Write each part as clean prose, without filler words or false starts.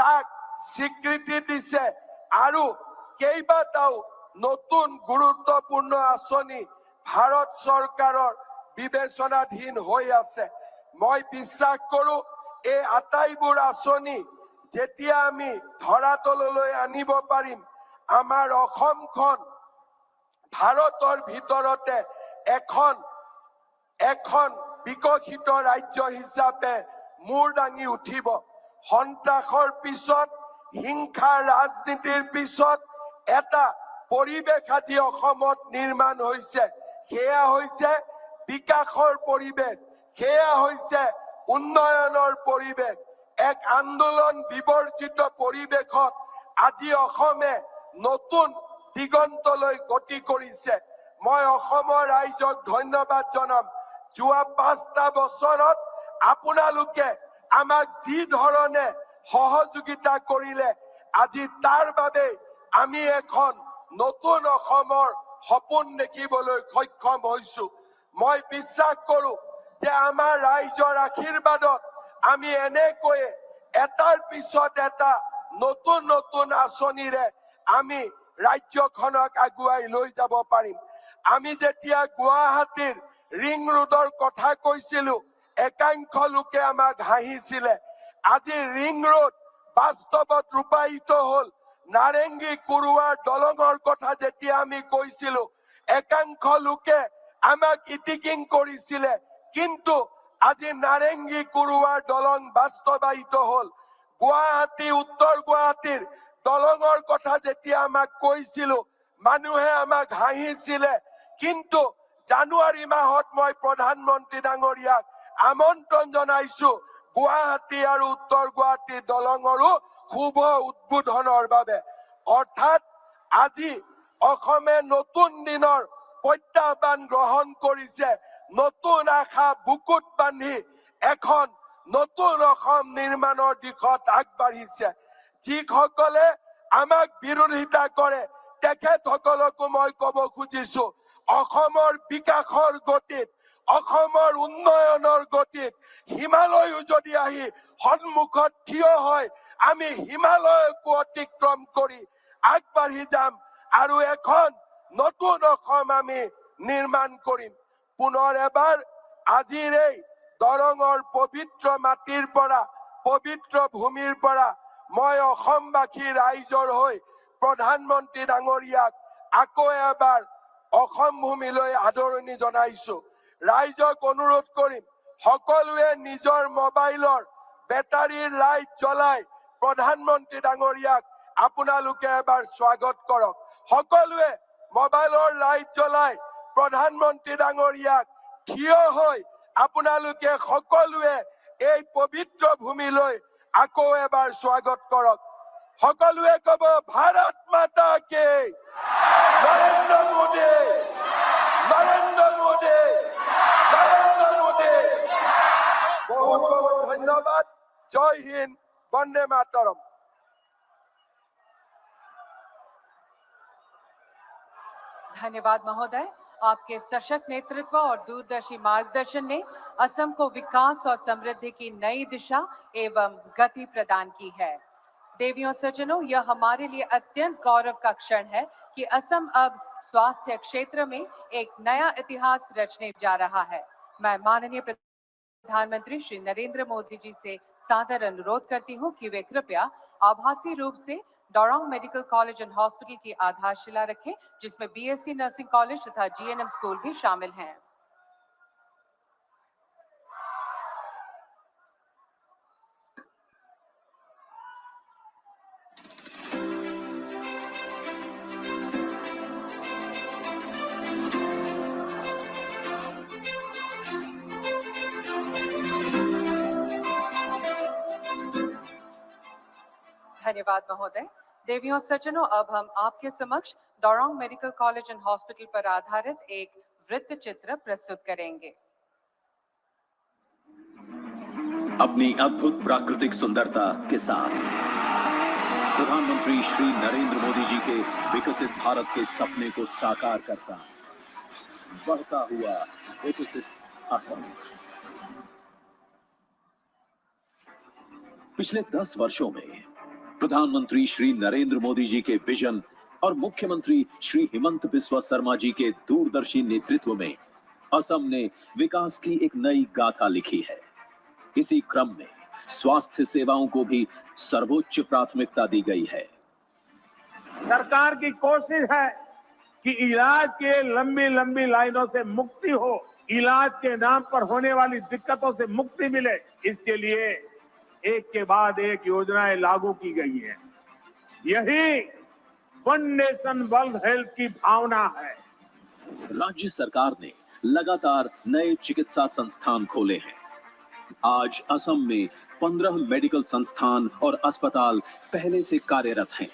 তাক স্বীকৃতি দিছে আৰু কেইবাটাও নতুন গুৰুত্বপূৰ্ণ আঁচনি ভাৰত চৰকাৰৰ বিবেচনাধীন হৈ আছে। মই বিশ্বাস কৰো এই আটাইবোৰ আঁচনি যেতিয়া আমি ধৰাতললৈ আনিব পাৰিম, আমাৰ অসমখন ভাৰতৰ ভিতৰতে এখন বিকশিত ৰাজ্য হিচাপে মূৰ দাঙি উঠিব। সন্ত্ৰাসৰ পিছত, হিংসাৰ ৰাজনীতিৰ পিছত এটা পৰিৱেশ আজি অসমত নিৰ্মাণ হৈছে। সেয়া হৈছে বিকাশৰ পৰিৱেশ, সেয়া হৈছে উন্নয়নৰ পৰিৱেশ। এক আন্দোলন বিবৰ্জিত পৰিৱেশত আজি অসমে নতুন দিগন্তলৈ গতি কৰিছে। মই অসমৰ ৰাইজক ধন্যবাদ জনাম। যোৱা 5টা বছৰত আপোনালোকে আমাক যি ধৰণে সহযোগিতা কৰিলে, আজি তাৰ বাবে আমি এখন নতুন অসমৰ সপোন দেখিবলৈ সক্ষম হৈছো। মই বিশ্বাস কৰো যে আমাৰ ৰাইজৰ আশীৰ্বাদত আমি এনেকৈয়ে এটাৰ পিছত এটা নতুন নতুন আঁচনিৰে আমি ৰাজ্যখনক আগুৱাই লৈ যাব পাৰিম। আমি যেতিয়া গুৱাহাটীৰ ৰিং ৰোডৰ কথা কৈছিলো, একাংশ লোকে আমাক হাঁহিছিলে। আজি ৰিং ৰোড বাস্তৱত ৰূপায়িত হল। নাৰেংগী কুৰুৱাৰ দলঙৰ কথা যেতিয়া আমি কৈছিলো, একাংশ লোকে আমাক ইটিকিং কৰিছিলে, কিন্তু আজি নাৰেংগী কুৰুৱাৰ দলং বাস্তৱায়িত হল। গুৱাহাটী, উত্তৰ গুৱাহাটীৰ দলঙৰ কথা যেতিয়া আমাক কৈছিলো, মানুহে আমাক হাঁহিছিলে, কিন্তু জানুৱাৰী মাহত মই প্ৰধানমন্ত্ৰী ডাঙৰীয়াক আমন্ত্ৰণ জনাইছো গুৱাহাটী আৰু উত্তৰ গুৱাহাটীৰ দলঙৰো শুভ উদ্বোধনৰ বাবে। অৰ্থাৎ আজি অসমে নতুন দিনৰ প্ৰত্যাহ্বান গ্ৰহণ কৰিছে। নতুন আশা বুকুত বান্ধি এখন নতুন অসম নিৰ্মাণৰ দিশত আগবাঢ়িছে। যিসকলে আমাক বিৰোধিতা কৰে তেখেতসকলকো মই কব খুজিছো, অসমৰ বিকাশৰ গতিত, অসমৰ উন্নয়নৰ গতিত হিমালয়ো যদি আহি সন্মুখত থিয় হয়, আমি হিমালয়কো অতিক্ৰম কৰি আগবাঢ়ি যাম আৰু এখন নতুন অসম আমি নিৰ্মাণ কৰিম। পুনৰ এবাৰ আজিৰ এই দৰঙৰ পবিত্ৰ মাটিৰ পৰা, পবিত্ৰ ভূমিৰ পৰা মই অসমবাসী ৰাইজৰ হৈ প্ৰধানমন্ত্ৰী ডাঙৰীয়াক আকৌ এবাৰ অসম ভূমিলৈ আদৰণি জনাইছো। ৰাইজক অনুৰোধ কৰিম, সকলোৱে নিজৰ মোবাইলৰ বেটাৰীৰ লাইট জ্বলাই প্ৰধানমন্ত্ৰী ডাঙৰীয়াক আপোনালোকে এবাৰ স্বাগত কৰক। সকলোৱে মোবাইলৰ লাইট জ্বলাই প্ৰধানমন্ত্ৰী ডাঙৰীয়াক থিয় হৈ আপোনালোকে সকলোৱে এই পবিত্ৰ ভূমিলৈ আকৌ এবাৰ স্বাগত কৰক। সকলোৱে কব, ভাৰত মাতা কে, নৰেন্দ্ৰ মোদী, নৰেন্দ্ৰ মোদী, নৰেন্দ্ৰ মোদী। বহুত বহুত ধন্যবাদ। জয় হিন্দ, বন্দে মাতৰম। धन्यवाद महोदय। आपके सशक्त नेतृत्व और दूरदर्शी मार्गदर्शन ने असम को विकास और समृद्धि की नई दिशा एवं गति प्रदान की है। देवियों सज्जनों, यह हमारे लिए अत्यंत गौरव का क्षण है कि असम अब स्वास्थ्य क्षेत्र में एक नया इतिहास रचने जा रहा है। मैं माननीय प्रधानमंत्री श्री नरेंद्र मोदी जी से सादर अनुरोध करती हूं कि वे कृपया आभासी रूप से डोरोंग मेडिकल कॉलेज एंड हॉस्पिटल की आधारशिला रखें, जिसमें बीएससी नर्सिंग कॉलेज तथा जीएनएम स्कूल भी शामिल हैं। धन्यवाद महोदय। देवियों सज्जनों, अब हम आपके समक्ष डोरोंग मेडिकल कॉलेज एंड हॉस्पिटल पर आधारित एक वृत्त चित्र प्रस्तुत करेंगे। अपनी अद्भुत प्राकृतिक सुंदरता के साथ प्रधानमंत्री श्री नरेंद्र मोदी जी के विकसित भारत के सपने को साकार करता बढ़ता हुआ विकसित असम। पिछले 10 वर्षों में प्रधानमंत्री श्री नरेंद्र मोदी जी के विजन और मुख्यमंत्री श्री हिमंत बिस्वा शर्मा जी के दूरदर्शी नेतृत्व में असम ने विकास की एक नई गाथा लिखी है। इसी क्रम में स्वास्थ्य सेवाओं को भी सर्वोच्च प्राथमिकता दी गई है। सरकार की कोशिश है कि इलाज के लंबी लंबी लाइनों से मुक्ति हो, इलाज के नाम पर होने वाली दिक्कतों से मुक्ति मिले। इसके लिए एक के बाद एक योजनाएं लागू की गई हैं। यही वन नेशन वन हेल्थ की भावना है। राज्य सरकार ने लगातार नए चिकित्सा संस्थान खोले हैं। आज असम में 15 मेडिकल संस्थान और अस्पताल पहले से कार्यरत हैं,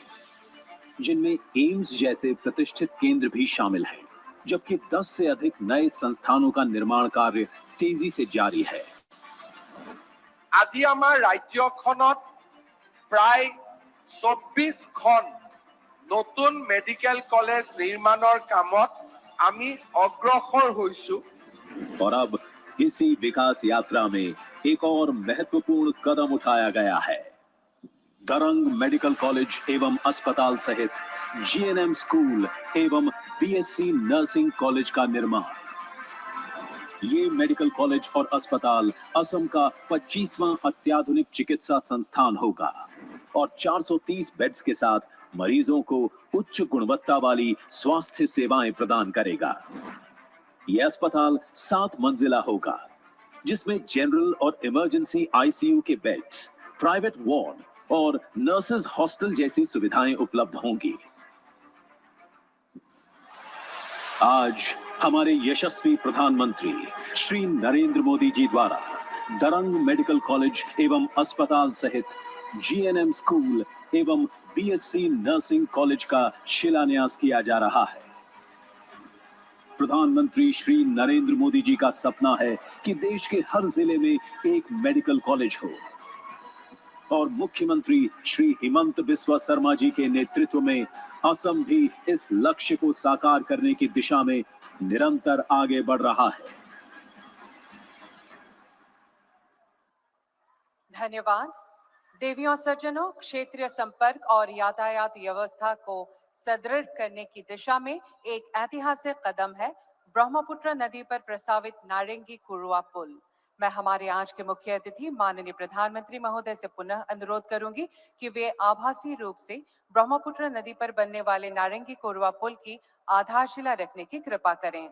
जिनमें एम्स जैसे प्रतिष्ठित केंद्र भी शामिल हैं, जबकि 10 से अधिक नए संस्थानों का निर्माण कार्य तेजी से जारी है। আজি আমাৰ ৰাজ্যখনত প্ৰায় 24খন নতুন মেডিকেল কলেজ নিৰ্মাণৰ কামত আমি অগ্ৰসৰ হৈছো। और अब इसी विकास यात्रा में एक और महत्वपूर्ण कदम उठाया गया है। दरंग मेडिकल कॉलेज एवं अस्पताल सहित जीएनएम स्कूल एवं बीएससी नर्सिंग कॉलेज का निर्माण। ये मेडिकल कॉलेज और अस्पताल असम का 25वां अत्याधुनिक चिकित्सा संस्थान होगा और 430 बेड्स के साथ मरीजों को उच्च गुणवत्ता वाली स्वास्थ्य सेवाएं प्रदान करेगा। यह अस्पताल 7 मंजिला होगा, जिसमें जनरल और इमरजेंसी आईसीयू के बेड्स, प्राइवेट वार्ड और नर्सेज हॉस्टल जैसी सुविधाएं उपलब्ध होंगी। आज हमारे यशस्वी प्रधानमंत्री श्री नरेंद्र मोदी जी द्वारा दरंग मेडिकल कॉलेज एवं अस्पताल सहित जीएनएम स्कूल एवं बीएससी नर्सिंग कॉलेज का शिलान्यास किया जा रहा है। प्रधानमंत्री श्री नरेंद्र मोदी जी का सपना है कि देश के हर जिले में एक मेडिकल कॉलेज हो और मुख्यमंत्री श्री हिमंत बिस्वा शर्मा जी के नेतृत्व में असम भी इस लक्ष्य को साकार करने की दिशा में निरंतर आगे बढ़ रहा है। धन्यवाद। देवियों सज्जनों, क्षेत्रीय संपर्क और यातायात व्यवस्था को सुदृढ़ करने की दिशा में एक ऐतिहासिक कदम है ब्रह्मपुत्र नदी पर प्रस्तावित नारंगी कुरुआ पुल। मैं हमारे आज के मुख्य अतिथि माननीय प्रधानमंत्री महोदय से पुनः अनुरोध करूंगी कि वे आभासी रूप से ब्रह्मपुत्र नदी पर बनने वाले नारंगी कुरुआ पुल की आधारशिला रखने की कृपा करें।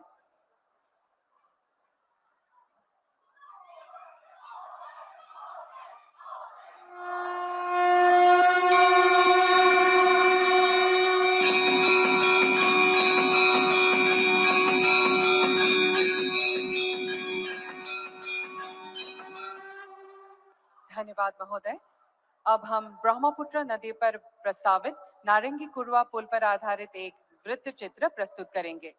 धन्यवाद महोदय। अब हम ब्रह्मपुत्र नदी पर प्रस्तावित नारंगी कुरुआ पुल पर आधारित एक वृत्त चित्र प्रस्तुत करेंगे।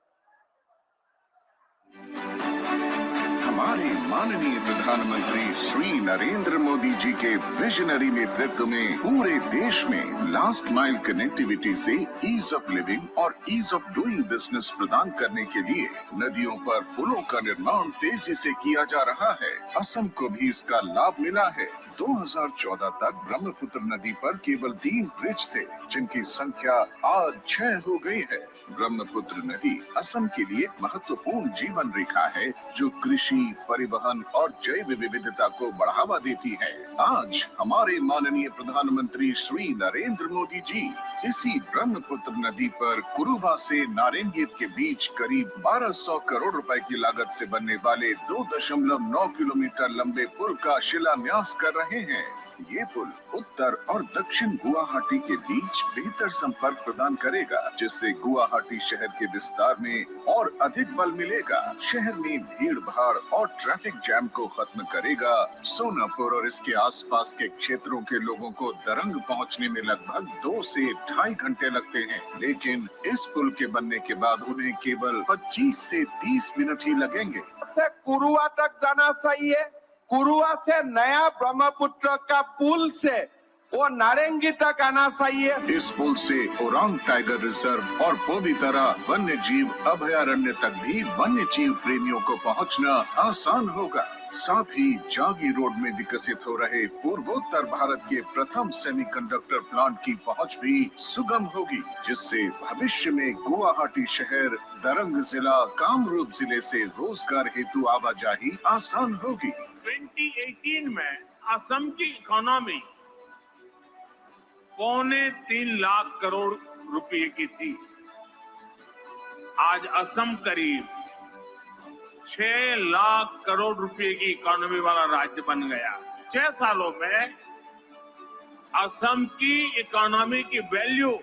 हमारे माननीय प्रधानमंत्री श्री नरेंद्र मोदी जी के विजनरी नेतृत्व में पूरे देश में लास्ट माइल कनेक्टिविटी से ईज ऑफ लिविंग और ईज ऑफ डूइंग बिजनेस प्रदान करने के लिए नदियों पर पुलों का निर्माण तेजी से किया जा रहा है। असम को भी इसका लाभ मिला है। 2014 तक ब्रह्मपुत्र नदी पर केवल 3 ब्रिज थे, जिनकी संख्या आज 6 हो गई है। ब्रह्मपुत्र नदी असम के लिए महत्वपूर्ण जीवन रेखा है, जो कृषि, परिवहन और जैव विविधता को बढ़ावा देती है। आज हमारे माननीय प्रधानमंत्री श्री नरेंद्र मोदी जी इसी ब्रह्मपुत्र नदी पर कुरुबा से नारंगीत के बीच करीब 1200 करोड़ रुपए की लागत से बनने वाले 2.9 किलोमीटर लंबे पुल का शिलान्यास कर रहे हैं। ये पुल उत्तर और दक्षिण गुवाहाटी के बीच बेहतर संपर्क प्रदान करेगा, जिससे गुवाहाटी शहर के विस्तार में और अधिक बल मिलेगा। शहर में भीड़ भाड़ और ट्रैफिक जैम को खत्म करेगा। सोनापुर और इसके आसपास के क्षेत्रों के लोगों को दरंग पहुंचने में लगभग 2 से 2.5 घंटे लगते हैं, लेकिन इस पुल के बनने के बाद उन्हें केवल 25 से 30 मिनट ही लगेंगे। से कुरुआ तक जाना चाहिए। कुरुआ से नया ब्रह्मपुत्र का पुल से वो नारंगी तक आना चाहिए। इस पुल से ओरांग टाइगर रिजर्व और पोबितरा वन्य जीव अभयारण्य तक भी वन्य जीव प्रेमियों को पहुंचना आसान होगा। साथ ही जागी रोड में विकसित हो रहे पूर्वोत्तर भारत के प्रथम सेमीकंडक्टर प्लांट की पहुंच भी सुगम होगी, जिससे भविष्य में गुवाहाटी शहर, दरंग जिला, कामरूप जिले से रोजगार हेतु आवाजाही आसान होगी। 2018 में असम की इकोनॉमी 2.25 लाख करोड़ रुपए की थी। आज असम करीब 6 लाख करोड़ रुपए की इकोनॉमी वाला राज्य बन गया। 6 सालों में असम की इकोनॉमी की वैल्यू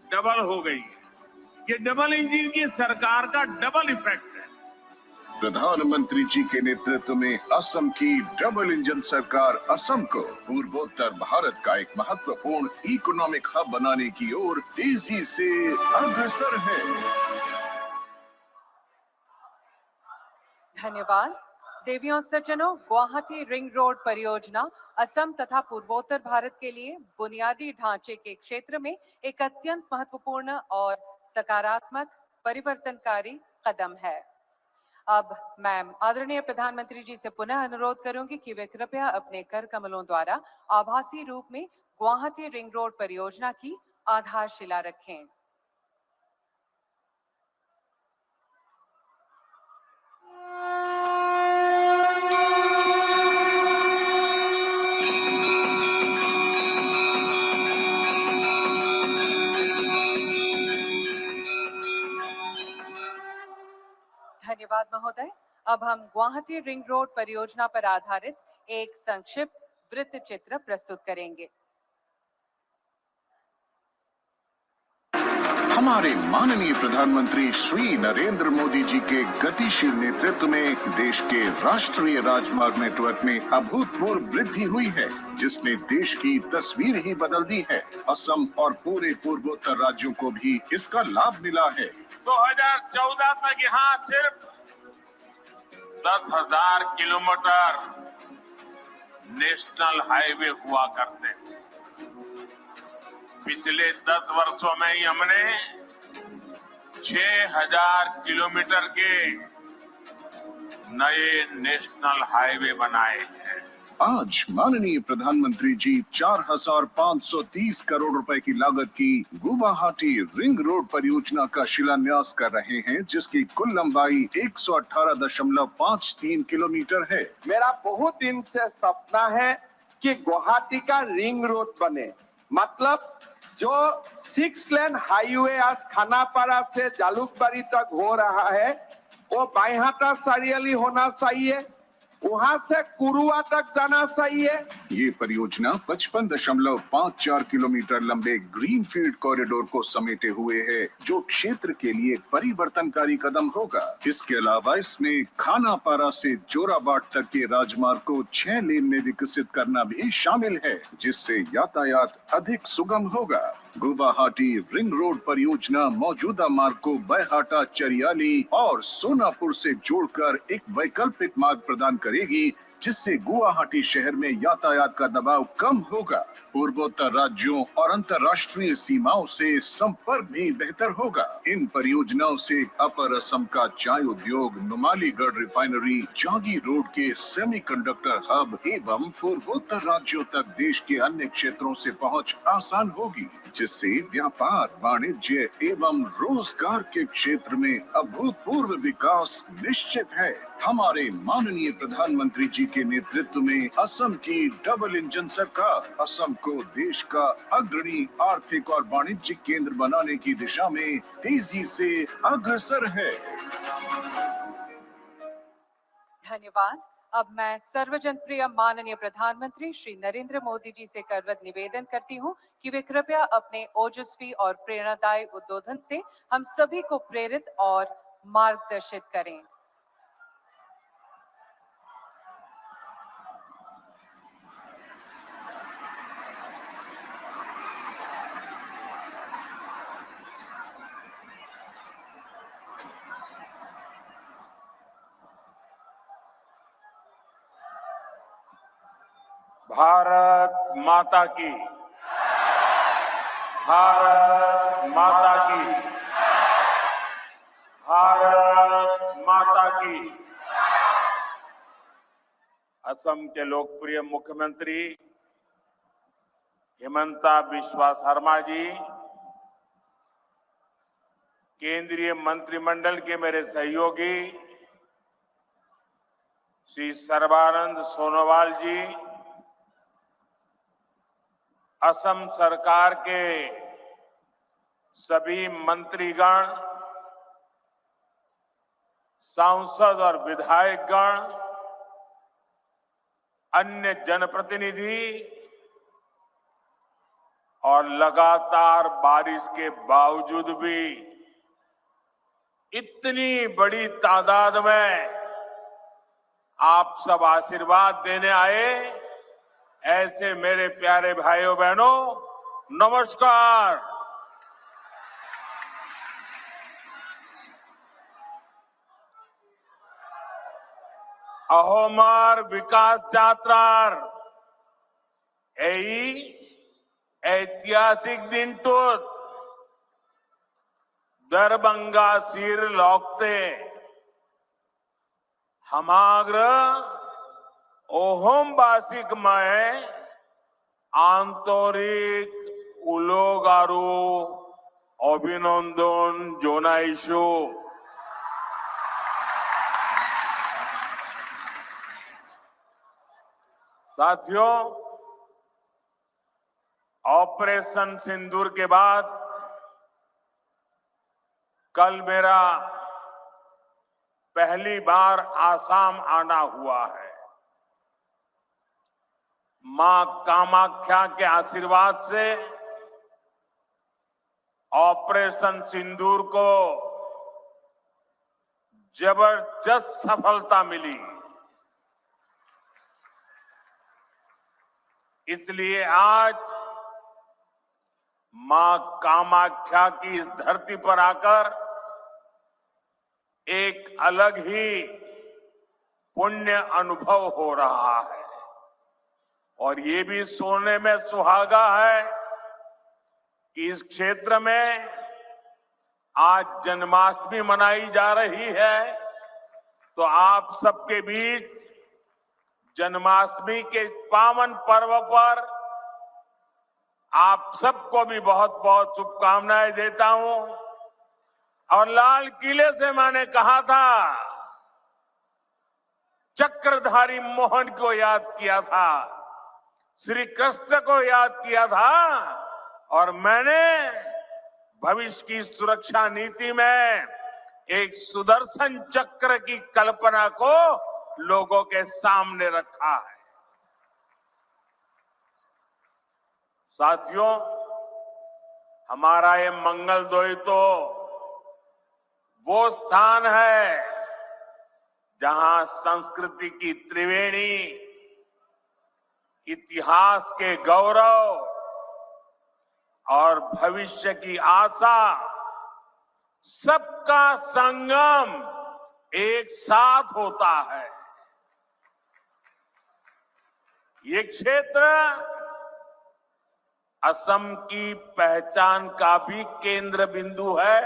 डबल हो गई। ये डबल इंजन की सरकार का डबल इफेक्ट है। प्रधानमंत्री जी के नेतृत्व में असम की डबल इंजन सरकार असम को पूर्वोत्तर भारत का एक महत्वपूर्ण इकोनॉमिक हब बनाने की ओर तेजी से अग्रसर है। धन्यवाद। देवियों सज्जनों, गुवाहाटी रिंग रोड परियोजना असम तथा पूर्वोत्तर भारत के लिए बुनियादी ढांचे के क्षेत्र में एक अत्यंत महत्वपूर्ण और सकारात्मक परिवर्तनकारी कदम है। अब मैं आदरणीय प्रधानमंत्री जी से पुनः अनुरोध करूंगी कि वे कृपया अपने कर कमलों द्वारा आभासी रूप में गुवाहाटी रिंग रोड परियोजना की आधारशिला रखें। धन्यवाद महोदय। अब हम गुवाहाटी रिंग रोड परियोजना पर आधारित एक संक्षिप्त वृत्त चित्र प्रस्तुत करेंगे। हमारे माननीय प्रधानमंत्री श्री नरेंद्र मोदी जी के गतिशील नेतृत्व में देश के राष्ट्रीय राजमार्ग नेटवर्क में अभूतपूर्व वृद्धि हुई है, जिसने देश की तस्वीर ही बदल दी है। असम और पूरे पूर्वोत्तर राज्यों को भी इसका लाभ मिला है। 2014 तक यहाँ सिर्फ 10,000 किलोमीटर नेशनल हाईवे हुआ करते थे। पिछले 10 वर्षों में ही हमने 6,000 किलोमीटर के नए नेशनल हाईवे बनाए हैं। आज माननीय प्रधानमंत्री जी 4,530 करोड़ रुपए की लागत की गुवाहाटी रिंग रोड परियोजना का शिलान्यास कर रहे हैं, जिसकी कुल लंबाई 118.53 किलोमीटर है। मेरा बहुत दिन से सपना है कि गुवाहाटी का रिंग रोड बने। मतलब जो 6 लेन हाईवे आज खानापारा से जालुकबाड़ी तक हो रहा है, वो बाईहाटा सारियाली होना चाहिए, वहां से कुरुआ तक जाना चाहिए। ये परियोजना 55.54 किलोमीटर लंबे ग्रीनफील्ड कॉरिडोर को समेटे हुए है, जो क्षेत्र के लिए परिवर्तनकारी कदम होगा। इसके अलावा इसमें खानापारा से जोराबाट तक के राजमार्ग को 6 लेन में विकसित करना भी शामिल है, जिससे यातायात अधिक सुगम होगा। गुवाहाटी रिंग रोड परियोजना मौजूदा मार्ग को बैहाटा, चरियाली और सोनापुर से जोड़कर एक वैकल्पिक मार्ग प्रदान करेगी, जिससे गुवाहाटी शहर में यातायात का दबाव कम होगा। पूर्वोत्तर राज्यों और अंतर्राष्ट्रीय सीमाओं से संपर्क भी बेहतर होगा। इन परियोजनाओं से अपर असम का चाय उद्योग, नुमालीगढ़ रिफाइनरी, जागी रोड के सेमीकंडक्टर हब एवं पूर्वोत्तर राज्यों तक देश के अन्य क्षेत्रों से पहुंच आसान होगी, जिससे व्यापार, वाणिज्य एवं रोजगार के क्षेत्र में अभूतपूर्व विकास निश्चित है। हमारे माननीय प्रधानमंत्री जी के नेतृत्व में असम की डबल इंजन सरकार असम को देश का अग्रणी आर्थिक और वाणिज्यिक केंद्र बनाने की दिशा में तेजी से अग्रसर है। धन्यवाद। अब मैं सर्वजन प्रिय माननीय प्रधानमंत्री श्री नरेंद्र मोदी जी से करवत निवेदन करती हूं कि वे कृपया अपने ओजस्वी और प्रेरणादायी उद्बोधन से हम सभी को प्रेरित और मार्गदर्शित करें। भारत माता की, भारत माता की, भारत माता की। असम के लोकप्रिय मुख्यमंत्री हिमंता बिस्वा शर्मा जी, केंद्रीय मंत्रिमंडल के मेरे सहयोगी श्री सर्बानंद सोनोवाल जी, असम सरकार के सभी मंत्रीगण, सांसद और विधायकगण, अन्य जनप्रतिनिधि और लगातार बारिश के बावजूद भी इतनी बड़ी तादाद में आप सब आशीर्वाद देने आए, ऐसे मेरे प्यारे भाइयों बहनों, नमस्कार। अहोमार विकास यात्रार এই ऐतिहासिक दिनटोत दरभंगा सिर लौकते हमाग्र ओहोमबासिक में आंतरिक उलोगारू अभिनंदन जोनाइशु। साथियों, ऑपरेशन सिंदूर के बाद कल मेरा पहली बार आसाम आना हुआ है। मां कामाख्या के आशीर्वाद से ऑपरेशन सिंदूर को जबरदस्त सफलता मिली। इसलिए आज मां कामाख्या की इस धरती पर आकर एक अलग ही पुण्य अनुभव हो रहा है और ये भी सोचने में सुहागा है कि इस क्षेत्र में आज जन्माष्टमी मनाई जा रही है। तो आप सबके बीच जन्माष्टमी के पावन पर्व पर आप सबको भी बहुत बहुत शुभकामनाएं देता हूं। और लाल किले से मैंने कहा था, चक्रधारी मोहन को याद किया था, श्री कृष्ण को याद किया था और मैंने भविष्य की सुरक्षा नीति में एक सुदर्शन चक्र की कल्पना को लोगों के सामने रखा है। साथियों, हमारा ये मंगलदोई तो वो स्थान है जहां संस्कृति की त्रिवेणी, इतिहास के गौरव और भविष्य की आशा सबका संगम एक साथ होता है। ये क्षेत्र असम की पहचान का भी केंद्र बिंदु है।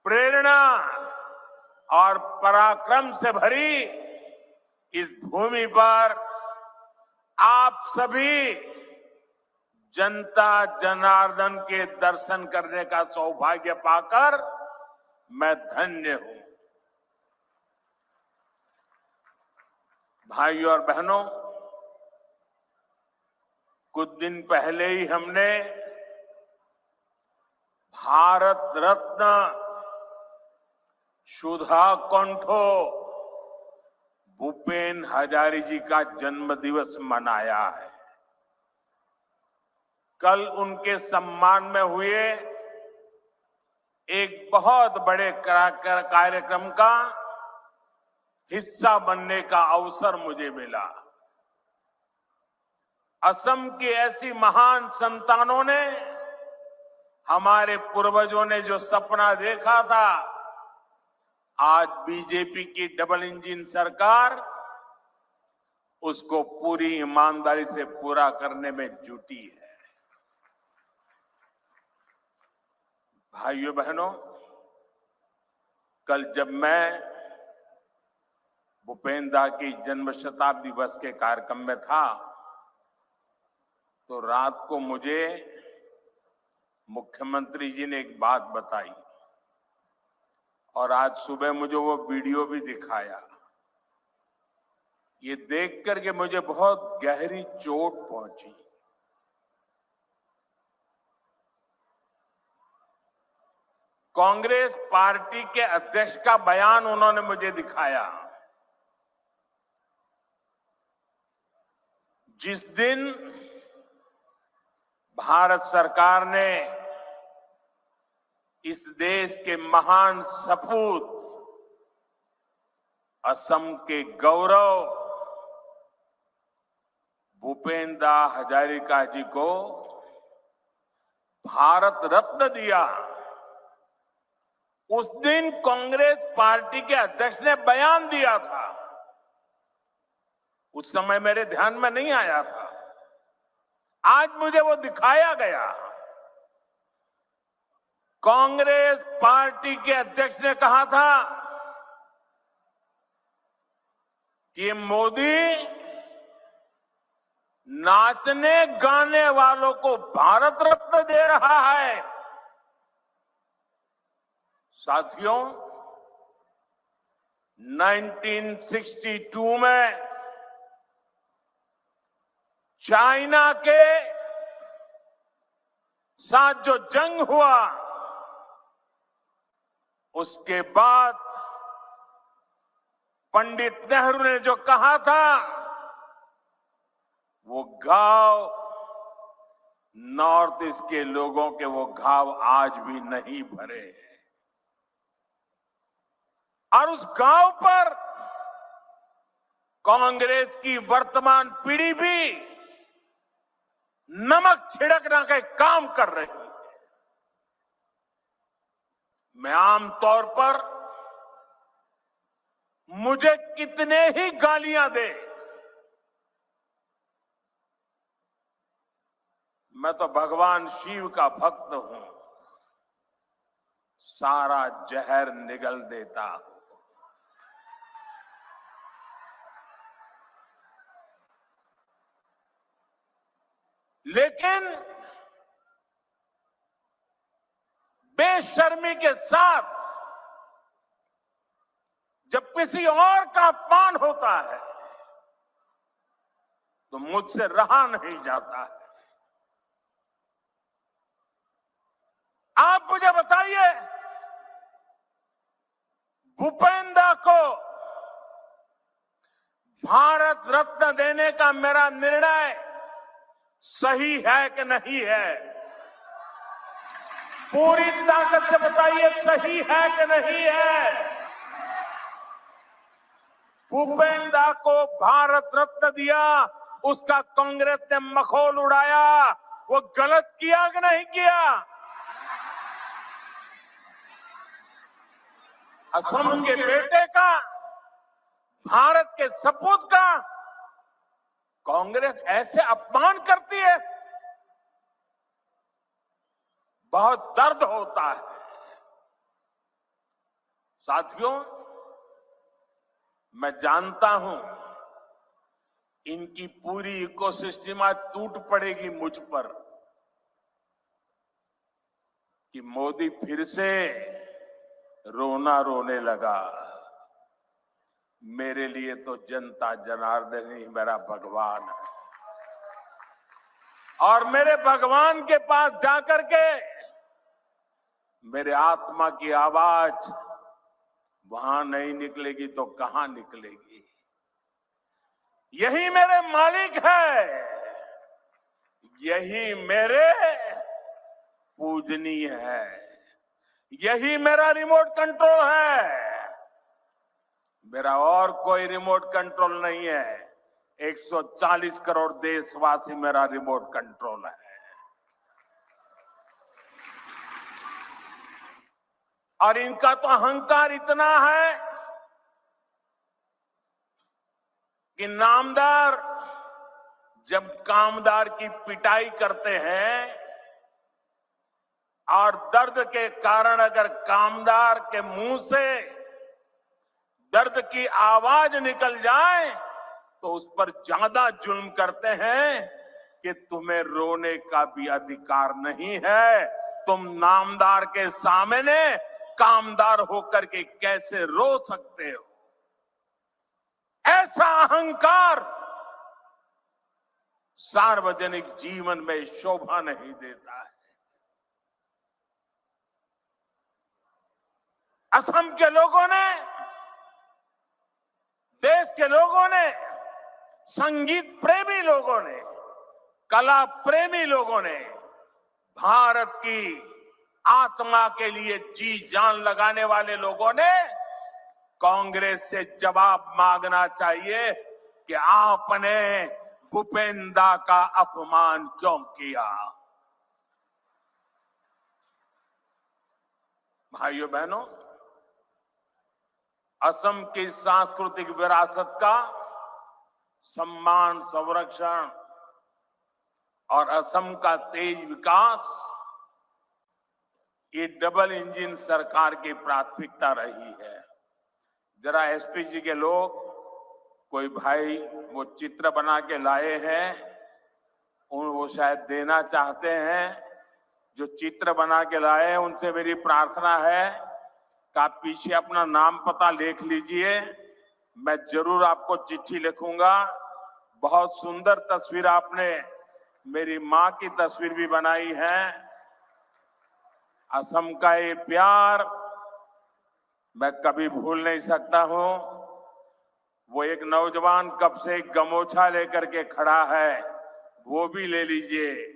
प्रेरणा और पराक्रम से भरी इस भूमि पर आप सभी जनता जनार्दन के दर्शन करने का सौभाग्य पाकर मैं धन्य हूं। भाइयों और बहनों, कुछ दिन पहले ही हमने भारत रत्न सुधा कंठो भूपेन हजारी जी का जन्म दिवस मनाया है। कल उनके सम्मान में हुए एक बहुत बड़े कार्यक्रम का हिस्सा बनने का अवसर मुझे मिला। असम की ऐसी महान संतानों ने, हमारे पूर्वजों ने जो सपना देखा था, आज बीजेपी की डबल इंजन सरकार उसको पूरी ईमानदारी से पूरा करने में जुटी है। भाइयों बहनों, कल जब मैं भूपेंद्र की जन्म शताब्दी वर्ष के कार्यक्रम में था तो रात को मुझे मुख्यमंत्री जी ने एक बात बताई और आज सुबह मुझे वो वीडियो भी दिखाया। ये देख करके मुझे बहुत गहरी चोट पहुंची। कांग्रेस पार्टी के अध्यक्ष का बयान उन्होंने मुझे दिखाया। जिस दिन भारत सरकार ने इस देश के महान सपूत असम के गौरव भूपेंद्र हजारिका जी को भारत रत्न दिया, उस दिन कांग्रेस पार्टी के अध्यक्ष ने बयान दिया था। उस समय मेरे ध्यान में नहीं आया था, आज मुझे वो दिखाया गया। कांग्रेस पार्टी के अध्यक्ष ने कहा था कि मोदी नाचने गाने वालों को भारत रत्न दे रहा है। साथियों, 1962 में चाइना के साथ जो जंग हुआ, उसके बाद पंडित नेहरू ने जो कहा था, वो घाव नॉर्थ ईस्ट के लोगों के वो घाव आज भी नहीं भरे हैं। और उस घाव पर कांग्रेस की वर्तमान पीढ़ी भी नमक छिड़कने का काम कर रही है। मैं आमतौर पर मुझे कितने ही गालियां दे, मैं तो भगवान शिव का भक्त हूं, सारा जहर निगल देता हूं। लेकिन बेशर्मी के साथ जब किसी और का अपमान होता है तो मुझसे रहा नहीं जाता है। आप मुझे बताइए, भूपेंद्र को भारत रत्न देने का मेरा निर्णय सही है कि नहीं है? पूरी ताकत से बताइए, सही है कि नहीं है? भूपेंद्र को भारत रत्न दिया, उसका कांग्रेस ने मखौल उड़ाया, वो गलत किया कि नहीं किया? असम के बेटे का, भारत के सपूत का कांग्रेस ऐसे अपमान करती है, बहुत दर्द होता है। साथियों, मैं जानता हूं इनकी पूरी इकोसिस्टम आज टूट पड़ेगी मुझ पर कि मोदी फिर से रोना रोने लगा। मेरे लिए तो जनता जनार्दन ही मेरा भगवान है, और मेरे भगवान के पास जाकर के मेरे आत्मा की आवाज वहां नहीं निकलेगी तो कहां निकलेगी? यही मेरे मालिक है, यही मेरे पूजनीय है, यही मेरा रिमोट कंट्रोल है। मेरा और कोई रिमोट कंट्रोल नहीं है। 140 करोड़ देशवासी मेरा रिमोट कंट्रोल है। और इनका तो अहंकार इतना है कि नामदार जब कामदार की पिटाई करते हैं और दर्द के कारण अगर कामदार के मुंह से दर्द की आवाज निकल जाए तो उस पर ज्यादा जुल्म करते हैं कि तुम्हें रोने का भी अधिकार नहीं है। तुम नामदार के सामने कामदार होकर के कैसे रो सकते हो? ऐसा अहंकार सार्वजनिक जीवन में शोभा नहीं देता है। असम के लोगों ने, देश के लोगों ने, संगीत प्रेमी लोगों ने, कला प्रेमी लोगों ने, भारत की आत्मा के लिए जी जान लगाने वाले लोगों ने कांग्रेस से जवाब मांगना चाहिए कि आपने भूपेंद्र का अपमान क्यों किया। भाइयों बहनों, असम की सांस्कृतिक विरासत का सम्मान, संरक्षण और असम का तेज विकास, ये डबल इंजन सरकार की प्राथमिकता रही है। जरा एसपीजी के लोग, कोई भाई वो चित्र बना के लाए हैं, वो शायद देना चाहते हैं। जो चित्र बना के लाए हैं उनसे मेरी प्रार्थना है कि आप पीछे अपना नाम पता लिख लीजिए। मैं जरूर आपको चिट्ठी लिखूंगा। बहुत सुंदर तस्वीर आपने मेरी माँ की तस्वीर भी बनाई है। असम का ये प्यार मैं कभी भूल नहीं सकता हूं। वो एक नौजवान कब से गमोछा लेकर के खड़ा है, वो भी ले लीजिए।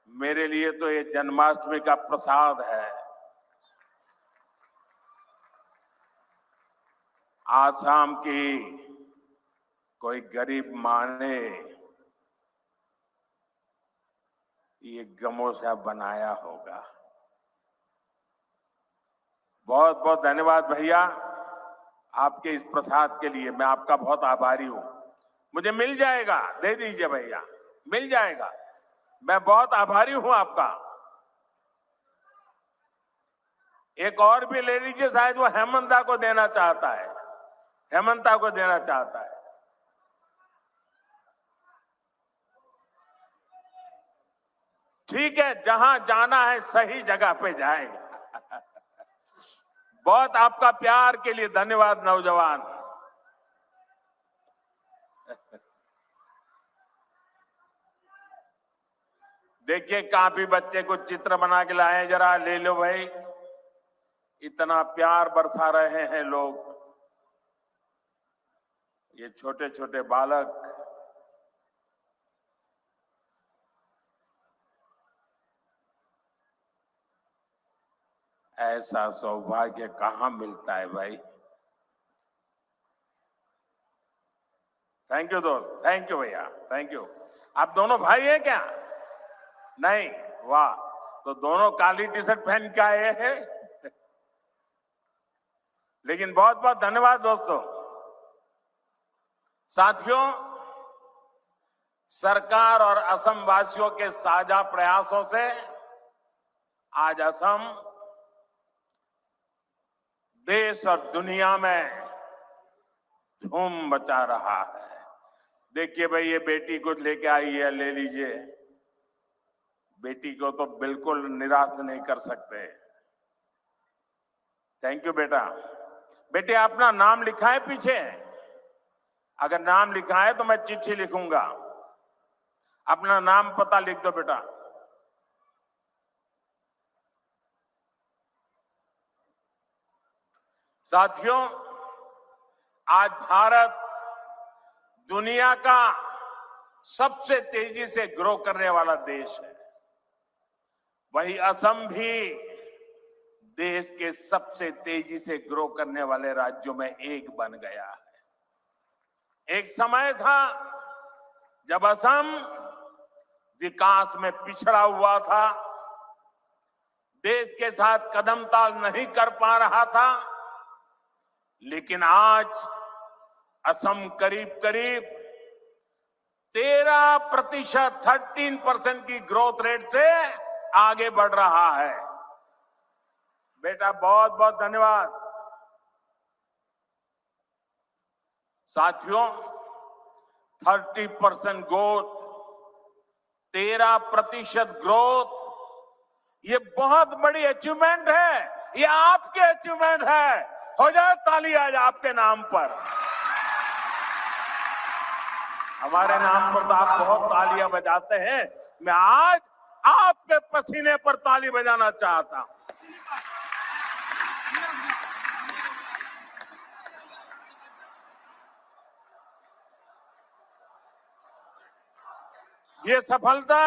मेरे लिए तो ये जन्माष्टमी का प्रसाद है। आसाम की कोई गरीब मां ने ये गमोछा बनाया होगा। बहुत बहुत धन्यवाद भैया आपके इस प्रसाद के लिए। मैं आपका बहुत आभारी हूं। मुझे मिल जाएगा, दे दीजिए भैया, मिल जाएगा। मैं बहुत आभारी हूं आपका। एक और भी ले लीजिए, शायद वो हेमंता को देना चाहता है, हेमंता को देना चाहता है। ठीक है, जहां जाना है सही जगह पे जाएगा। बहुत आपका प्यार के लिए धन्यवाद नौजवान। देखिए, काफी बच्चे कुछ चित्र बना के लाए, जरा ले लो भाई। इतना प्यार बरसा रहे हैं लोग। ये छोटे छोटे बालक ऐसा सौभाग्य कहां मिलता है भाई। थैंक यू दोस्त, थैंक यू भैया, थैंक यू। आप दोनों भाई हैं क्या? नहीं? वाह, तो दोनों काली टी शर्ट पहन के आए हैं। लेकिन बहुत बहुत धन्यवाद दोस्तों। साथियों, सरकार और असम वासियों के साझा प्रयासों से आज असम देश और दुनिया में धूम मचा रहा है। देखिए भाई, ये बेटी कुछ लेके आई है, ले लीजिए। बेटी को तो बिल्कुल निराश नहीं कर सकते। थैंक यू बेटा। बेटे, अपना नाम लिखा है पीछे? अगर नाम लिखा है तो मैं चिट्ठी लिखूंगा। अपना नाम पता लिख दो बेटा। साथियों, आज भारत दुनिया का सबसे तेजी से ग्रो करने वाला देश है। वही असम भी देश के सबसे तेजी से ग्रो करने वाले राज्यों में एक बन गया है। एक समय था जब असम विकास में पिछड़ा हुआ था, देश के साथ कदम ताल नहीं कर पा रहा था। लेकिन आज असम करीब करीब 13% की ग्रोथ रेट से आगे बढ़ रहा है। बेटा, बहुत बहुत धन्यवाद। साथियों, 30% ग्रोथ, 13% ग्रोथ, ये बहुत बड़ी अचीवमेंट है। ये आपकी अचीवमेंट है। हो जाए ताली आज आपके नाम पर। हमारे नाम पर तो आप बहुत तालियां बजाते हैं। मैं आज आपके पसीने पर ताली बजाना चाहता हूं। ये सफलता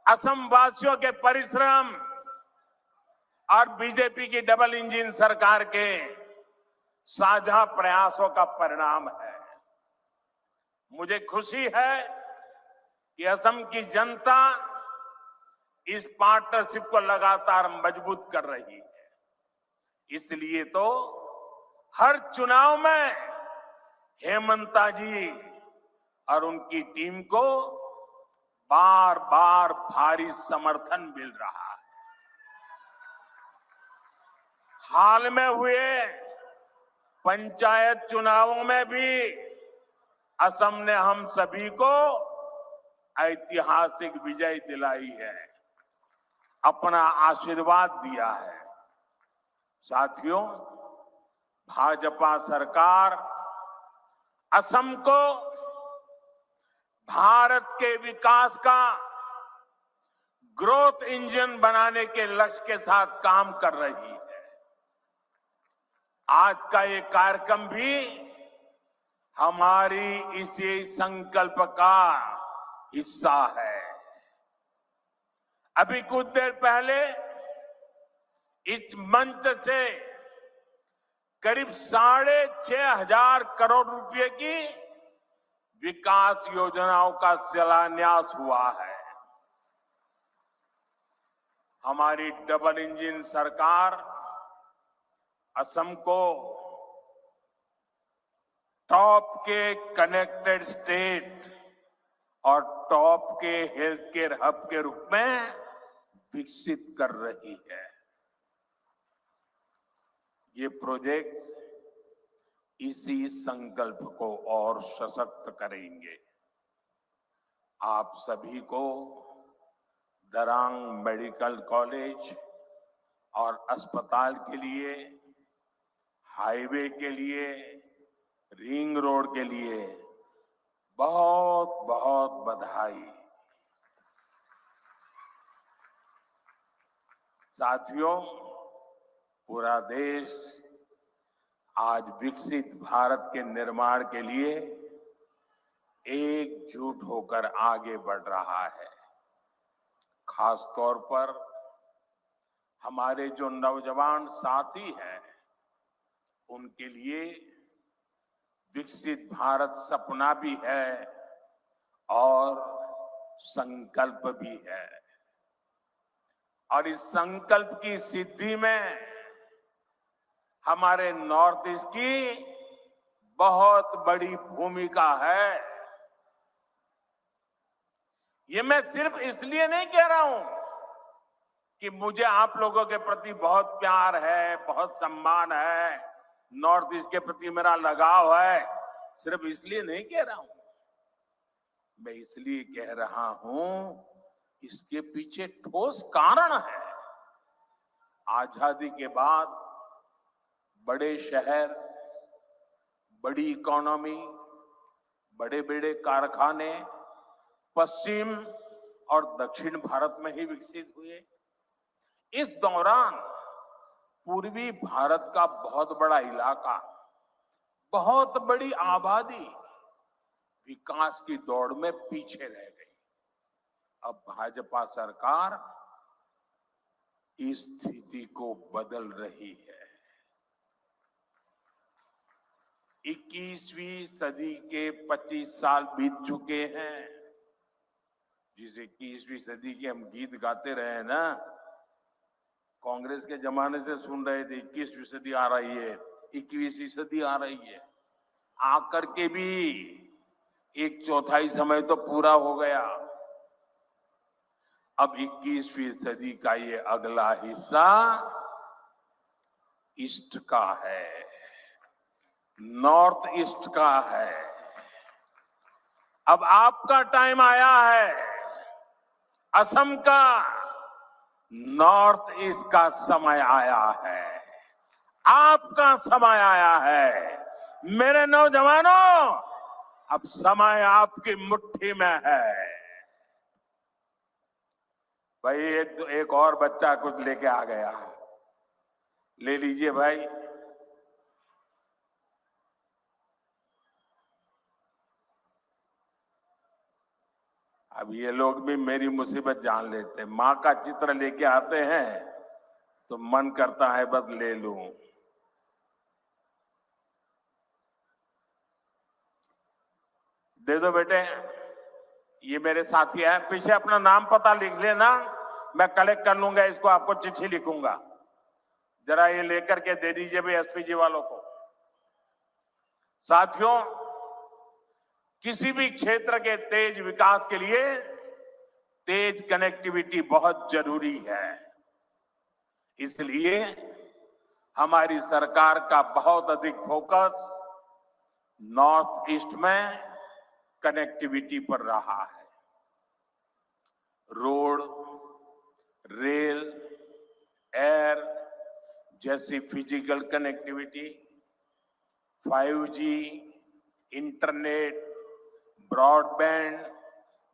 असम वासियों के परिश्रम और बीजेपी की डबल इंजन सरकार के साझा प्रयासों का परिणाम है। मुझे खुशी है कि असम की जनता इस पार्टनरशिप को लगातार मजबूत कर रही है। इसलिए तो हर चुनाव में हेमंता जी और उनकी टीम को बार बार भारी समर्थन मिल रहा है। हाल में हुए पंचायत चुनावों में भी असम ने हम सभी को ऐतिहासिक विजय दिलाई है, अपना आशीर्वाद दिया है। साथियों, भाजपा सरकार असम को भारत के विकास का ग्रोथ इंजन बनाने के लक्ष्य के साथ काम कर रही है। आज का ये कार्यक्रम भी हमारी इसी संकल्प का हिस्सा है। अभी कुछ देर पहले इस मंच से करीब 6,500 करोड़ रुपए की विकास योजनाओं का शिलान्यास हुआ है। हमारी डबल इंजन सरकार असम को टॉप के कनेक्टेड स्टेट और टॉप के हेल्थ केयर हब के रूप में विकसित कर रही है। ये प्रोजेक्ट्स इसी संकल्प को और सशक्त करेंगे। आप सभी को दरांग मेडिकल कॉलेज और अस्पताल के लिए, हाईवे के लिए, रिंग रोड के लिए बहुत बहुत बधाई। साथियों, पूरा देश आज विकसित भारत के निर्माण के लिए एकजुट होकर आगे बढ़ रहा है। खास तौर पर हमारे जो नौजवान साथी हैं, उनके लिए विकसित भारत सपना भी है और संकल्प भी है। और इस संकल्प की सिद्धि में हमारे नॉर्थ ईस्ट की बहुत बड़ी भूमिका है। ये मैं सिर्फ इसलिए नहीं कह रहा हूं कि मुझे आप लोगों के प्रति बहुत प्यार है, बहुत सम्मान है, नॉर्थ ईस्ट के प्रति मेरा लगाव है, सिर्फ इसलिए नहीं कह रहा हूं। मैं इसलिए कह रहा हूं, इसके पीछे ठोस कारण है। आजादी के बाद बड़े शहर, बड़ी इकोनॉमी, बड़े बड़े कारखाने पश्चिम और दक्षिण भारत में ही विकसित हुए। इस दौरान पूर्वी भारत का बहुत बड़ा इलाका, बहुत बड़ी आबादी विकास की दौड़ में पीछे रह गई। अब भाजपा सरकार इस स्थिति को बदल रही है। 21वीं सदी के 25 साल बीत चुके हैं। जिसे 21वीं सदी के हम गीत गाते रहे ना, कांग्रेस के जमाने से सुन रहे थे 21वीं सदी आ रही है, 21वीं सदी आ रही है। आकर के भी 1/4 समय तो पूरा हो गया। अब 21वीं सदी का ये अगला हिस्सा ईस्ट का है। नॉर्थ ईस्ट का है। अब आपका टाइम आया है। असम का नॉर्थ ईस्ट का समय आया है। आपका समय आया है। मेरे नौजवानों, अब समय आपकी मुट्ठी में है। भाई एक और बच्चा कुछ लेके आ गया, ले लीजिए भाई। अब ये लोग भी मेरी मुसीबत जान लेते हैं। माँ का चित्र लेके आते हैं तो मन करता है बस ले लूं। दे दो बेटे, ये मेरे साथी हैं। पीछे अपना नाम पता लिख लेना, मैं कलेक्ट कर लूंगा इसको, आपको चिट्ठी लिखूंगा। जरा ये लेकर के दे दीजिए भाई एसपी जी वालों को। साथियों, किसी भी क्षेत्र के तेज विकास के लिए तेज कनेक्टिविटी बहुत जरूरी है। इसलिए हमारी सरकार का बहुत अधिक फोकस नॉर्थ ईस्ट में कनेक्टिविटी पर रहा है। रोड, रेल, एयर जैसी physical connectivity, 5G, internet, broadband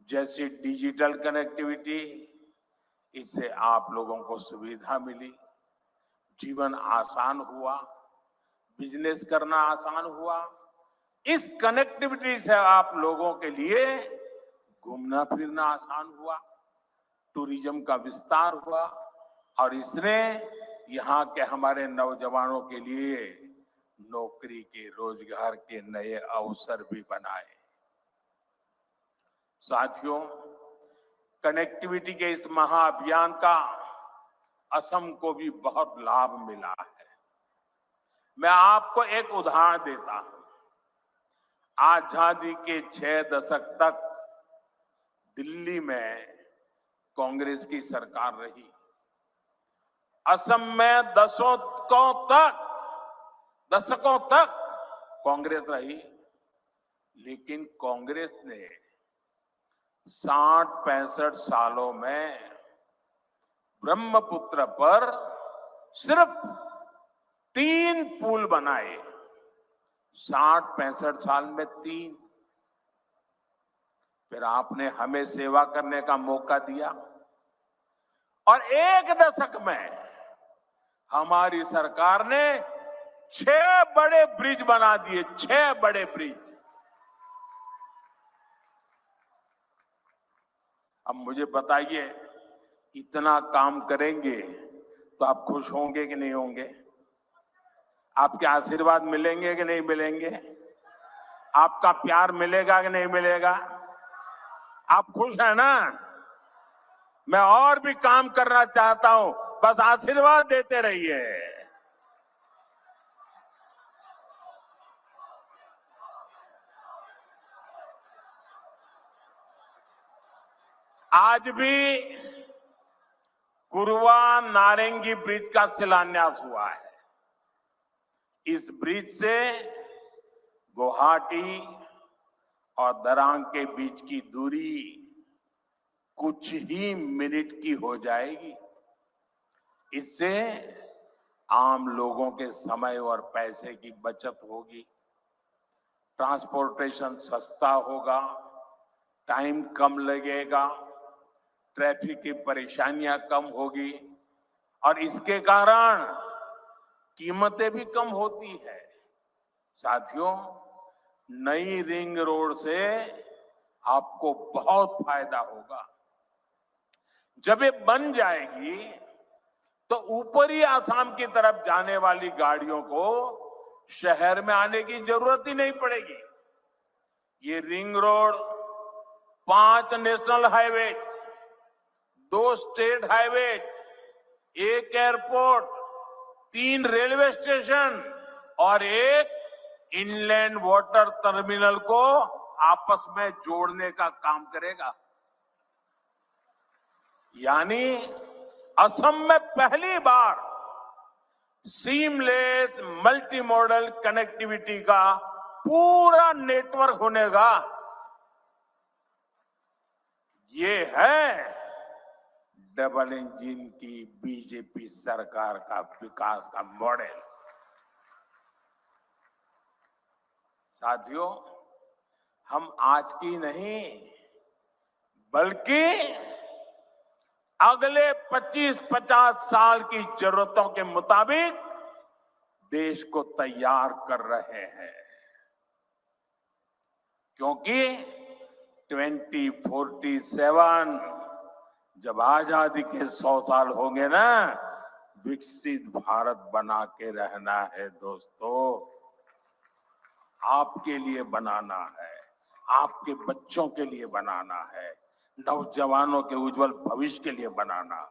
जैसी डिजिटल कनेक्टिविटी, इससे आप लोगों को सुविधा मिली, जीवन आसान हुआ, बिजनेस करना आसान हुआ। इस कनेक्टिविटी से आप लोगों के लिए घूमना फिरना आसान हुआ, टूरिज्म का विस्तार हुआ और इसने यहाँ के हमारे नौजवानों के लिए नौकरी के, रोजगार के नए अवसर भी बनाए। साथियों, कनेक्टिविटी के इस महाअभियान का असम को भी बहुत लाभ मिला है। मैं आपको एक उदाहरण देता हूं। आजादी के 6 दशक तक दिल्ली में कांग्रेस की सरकार रही। असम में दशकों तक कांग्रेस रही, लेकिन कांग्रेस ने 60-65 सालों में ब्रह्मपुत्र पर सिर्फ 3 पुल बनाए। 60-65 साल में 3। फिर आपने हमें सेवा करने का मौका दिया और 1 दशक में हमारी सरकार ने 6 बड़े ब्रिज बना दिए। 6 बड़े ब्रिज। अब मुझे बताइए, इतना काम करेंगे तो आप खुश होंगे कि नहीं होंगे? आपके आशीर्वाद मिलेंगे कि नहीं मिलेंगे? आपका प्यार मिलेगा कि नहीं मिलेगा? आप खुश हैं ना? मैं और भी काम करना चाहता हूं, बस आशीर्वाद देते रहिए। आज भी कुरवा नारंगी ब्रिज का शिलान्यास हुआ है। इस ब्रिज से गुवाहाटी और दरांग के बीच की दूरी कुछ ही मिनट की हो जाएगी। इससे आम लोगों के समय और पैसे की बचत होगी, ट्रांसपोर्टेशन सस्ता होगा, टाइम कम लगेगा, ट्रैफिक की परेशानियां कम होगी और इसके कारण कीमतें भी कम होती है। साथियों, नई रिंग रोड से आपको बहुत फायदा होगा। जब ये बन जाएगी तो ऊपरी आसाम की तरफ जाने वाली गाड़ियों को शहर में आने की जरूरत ही नहीं पड़ेगी। ये ring road 5 national highway, 2 state highway, 1 airport, 3 railway station और 1 इनलैंड वाटर टर्मिनल को आपस में जोड़ने का काम करेगा। यानी असम में पहली बार सीमलेस मल्टी मॉडल कनेक्टिविटी का पूरा नेटवर्क होने का ये है डबल इंजन की बीजेपी सरकार का विकास का मॉडल। साथियों, हम आज की नहीं बल्कि अगले 25-50 साल की जरूरतों के मुताबिक देश को तैयार कर रहे हैं, क्योंकि 2047 जब आजादी के 100 साल होंगे ना, विकसित भारत बना के रहना है दोस्तों। आपके लिए बनाना है, आपके बच्चों के लिए बनाना है, नौजवानों के उज्जवल भविष्य के लिए बनाना है।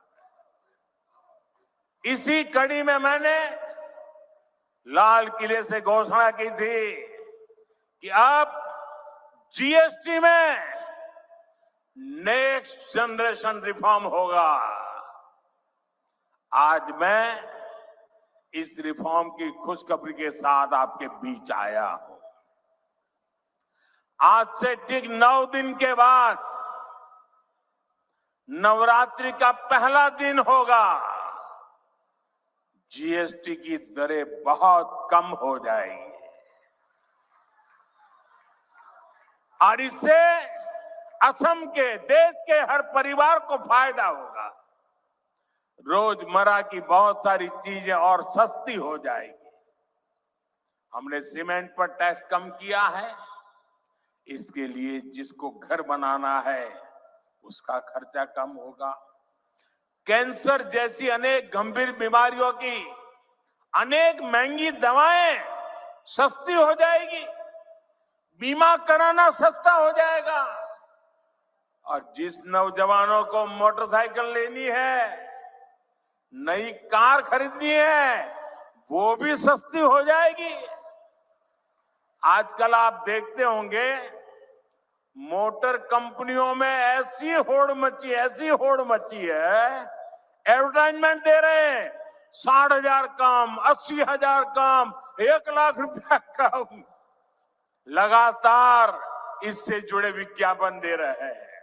इसी कड़ी में मैंने लाल किले से घोषणा की थी कि अब जीएसटी में नेक्स्ट जनरेशन रिफॉर्म होगा। आज मैं इस रिफॉर्म की खुशखबरी के साथ आपके बीच आया हूं। आज से ठीक 9 दिन के बाद नवरात्रि का पहला दिन होगा। जीएसटी की दरें बहुत कम हो जाएंगी और इससे असम के, देश के हर परिवार को फायदा होगा। रोजमर्रा की बहुत सारी चीजें और सस्ती हो जाएगी। हमने सीमेंट पर टैक्स कम किया है, इसके लिए जिसको घर बनाना है उसका खर्चा कम होगा। कैंसर जैसी अनेक गंभीर बीमारियों की अनेक महंगी दवाएं सस्ती हो जाएगी, बीमा कराना सस्ता हो जाएगा और जिस नौजवानों को मोटरसाइकिल लेनी है, नई कार खरीदनी है, वो भी सस्ती हो जाएगी। आजकल आप देखते होंगे मोटर कंपनियों में ऐसी होड़ मची है, एडवर्टाइजमेंट दे रहे हैं 60,000 कम, 80,000 कम, 1 लाख रुपया कम, लगातार इससे जुड़े विज्ञापन दे रहे हैं।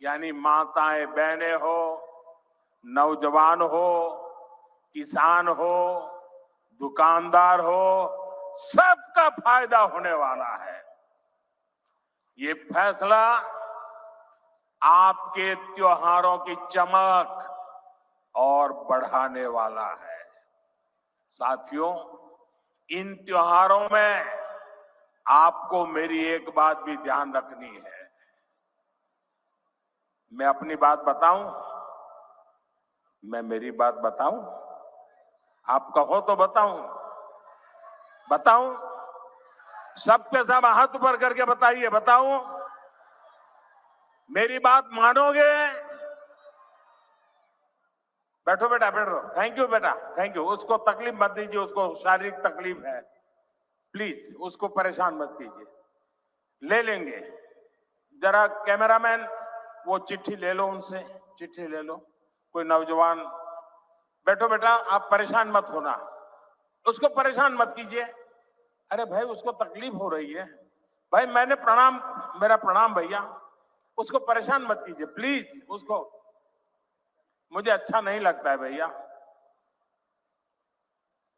यानी माताएं बहनें हो, नौजवान हो, किसान हो, दुकानदार हो, सबका फायदा होने वाला है। ये फैसला आपके त्योहारों की चमक और बढ़ाने वाला है। साथियों, इन त्योहारों में आपको मेरी एक बात भी ध्यान रखनी है। मैं अपनी बात बताऊं? मैं मेरी बात बताऊं? आप कहो तो बताऊं? सबके सब हाथ ऊपर करके बताइए, बताऊं? मेरी बात मानोगे? बैठो बेटा, बैठो। थैंक यू बेटा, थैंक यू। उसको तकलीफ मत दीजिए, उसको शारीरिक तकलीफ है, प्लीज उसको परेशान मत कीजिए, ले लेंगे। जरा कैमरामैन वो चिट्ठी ले लो, उनसे चिट्ठी ले लो। कोई नौजवान, बैठो बेटा, आप परेशान मत होना, उसको परेशान मत कीजिए। अरे भाई, उसको तकलीफ हो रही है भाई, मेरा प्रणाम भैया, उसको परेशान मत कीजिए प्लीज। उसको, मुझे अच्छा नहीं लगता है भैया,